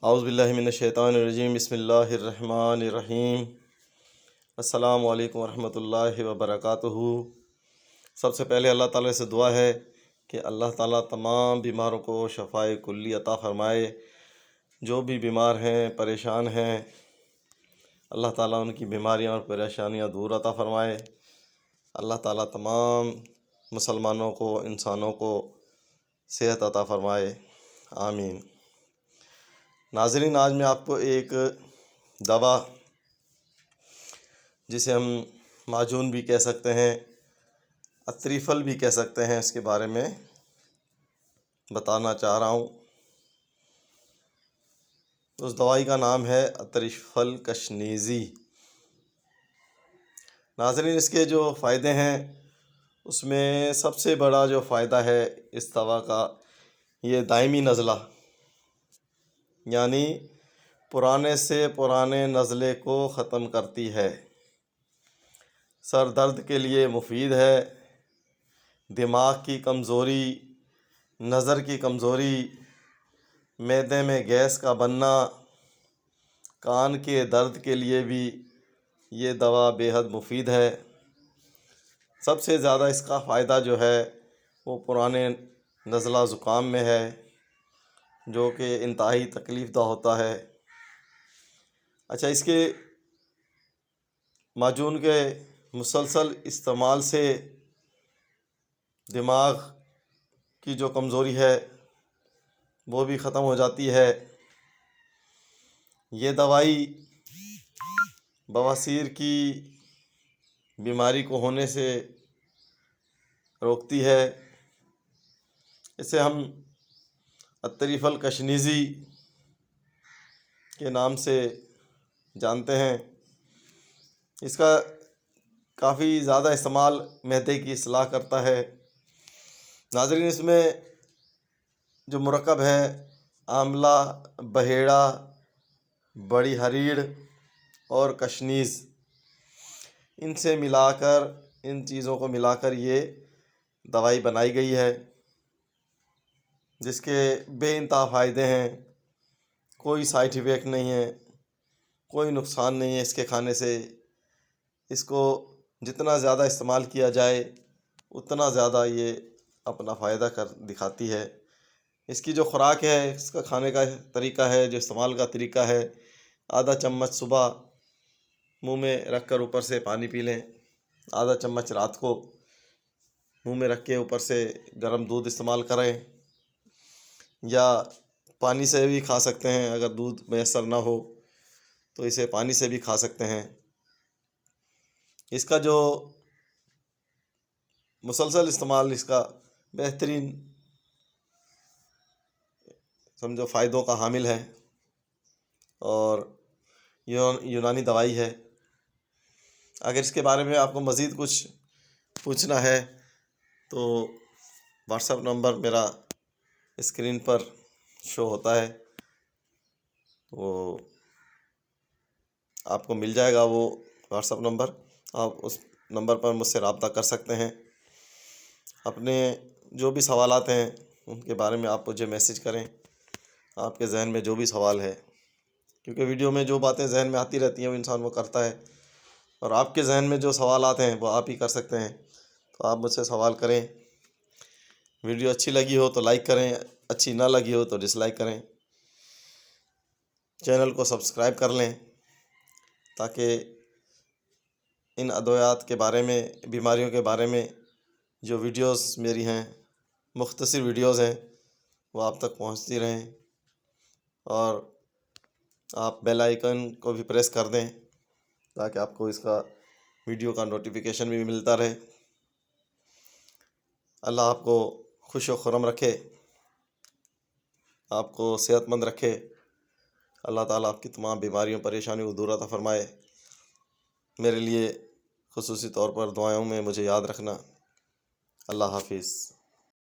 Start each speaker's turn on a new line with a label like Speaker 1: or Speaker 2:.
Speaker 1: اعوذ باللہ من الشیطان الرجیم، بسم اللہ الرحمن الرحیم۔ السلام علیکم ورحمۃ اللہ وبرکاتہ۔ سب سے پہلے اللہ تعالیٰ سے دعا ہے کہ اللہ تعالیٰ تمام بیماروں کو شفائے کلی عطا فرمائے۔ جو بھی بیمار ہیں، پریشان ہیں، اللہ تعالیٰ ان کی بیماریاں اور پریشانیاں دور عطا فرمائے۔ اللہ تعالیٰ تمام مسلمانوں کو، انسانوں کو صحت عطا فرمائے، آمین۔ ناظرین، آج میں آپ کو ایک دوا، جسے ہم معجون بھی کہہ سکتے ہیں، اتریفل بھی کہہ سکتے ہیں، اس کے بارے میں بتانا چاہ رہا ہوں۔ اس دوائی کا نام ہے اتریفل کشنیزی۔ ناظرین، اس کے جو فائدے ہیں، اس میں سب سے بڑا جو فائدہ ہے اس دوا کا، یہ دائمی نزلہ، یعنی پرانے سے پرانے نزلے کو ختم کرتی ہے۔ سر درد کے لیے مفید ہے۔ دماغ کی کمزوری، نظر کی کمزوری، معدے میں گیس کا بننا، کان کے درد کے لیے بھی یہ دوا بے حد مفید ہے۔ سب سے زیادہ اس کا فائدہ جو ہے وہ پرانے نزلہ زکام میں ہے، جو کہ انتہائی تکلیف دہ ہوتا ہے۔ اچھا، اس کے معجون کے مسلسل استعمال سے دماغ کی جو کمزوری ہے وہ بھی ختم ہو جاتی ہے۔ یہ دوائی بواسیر کی بیماری کو ہونے سے روکتی ہے۔ اسے ہم اتریفل کشنیزی کے نام سے جانتے ہیں۔ اس کا کافی زیادہ استعمال معدے کی اصلاح کرتا ہے۔ ناظرین، اس میں جو مرکب ہے، آملہ، بہیڑا، بڑی ہریڑ اور کشنیز، ان سے ملا کر، ان چیزوں کو ملا کر یہ دوائی بنائی گئی ہے، جس کے بے انتہا فائدے ہیں۔ کوئی سائیڈ ایفیکٹ نہیں ہے، کوئی نقصان نہیں ہے اس کے کھانے سے۔ اس کو جتنا زیادہ استعمال کیا جائے اتنا زیادہ یہ اپنا فائدہ کر دکھاتی ہے۔ اس کی جو خوراک ہے، اس کا کھانے کا طریقہ ہے، جو استعمال کا طریقہ ہے، آدھا چمچ صبح منہ میں رکھ کر اوپر سے پانی پی لیں، آدھا چمچ رات کو منہ میں رکھ کے اوپر سے گرم دودھ استعمال کریں، یا پانی سے بھی کھا سکتے ہیں۔ اگر دودھ میسر نہ ہو تو اسے پانی سے بھی کھا سکتے ہیں۔ اس کا جو مسلسل استعمال، اس کا بہترین سمجھو فائدوں کا حامل ہے، اور یونانی دوائی ہے۔ اگر اس کے بارے میں آپ کو مزید کچھ پوچھنا ہے تو واٹس ایپ نمبر میرا اسکرین پر شو ہوتا ہے، وہ آپ کو مل جائے گا، وہ واٹس ایپ نمبر۔ آپ اس نمبر پر مجھ سے رابطہ کر سکتے ہیں۔ اپنے جو بھی سوالات ہیں ان کے بارے میں آپ مجھے میسج کریں، آپ کے ذہن میں جو بھی سوال ہے، کیونکہ ویڈیو میں جو باتیں ذہن میں آتی رہتی ہیں وہ انسان وہ کرتا ہے، اور آپ کے ذہن میں جو سوالات ہیں وہ آپ ہی کر سکتے ہیں۔ تو آپ مجھ سے سوال کریں۔ ویڈیو اچھی لگی ہو تو لائک کریں، اچھی نہ لگی ہو تو ڈس لائک کریں۔ چینل کو سبسکرائب کر لیں تاکہ ان ادویات کے بارے میں، بیماریوں کے بارے میں جو ویڈیوز میری ہیں، مختصر ویڈیوز ہیں، وہ آپ تک پہنچتی رہیں، اور آپ بیل آئیکن کو بھی پریس کر دیں تاکہ آپ کو اس کا ویڈیو کا نوٹیفیکیشن بھی ملتا رہے۔ اللہ آپ کو خوش و خرم رکھے، آپ کو صحت مند رکھے۔ اللہ تعالیٰ آپ کی تمام بیماریوں، پریشانیوں کو دور عطا فرمائے۔ میرے لیے خصوصی طور پر دعاؤں میں مجھے یاد رکھنا۔ اللہ حافظ۔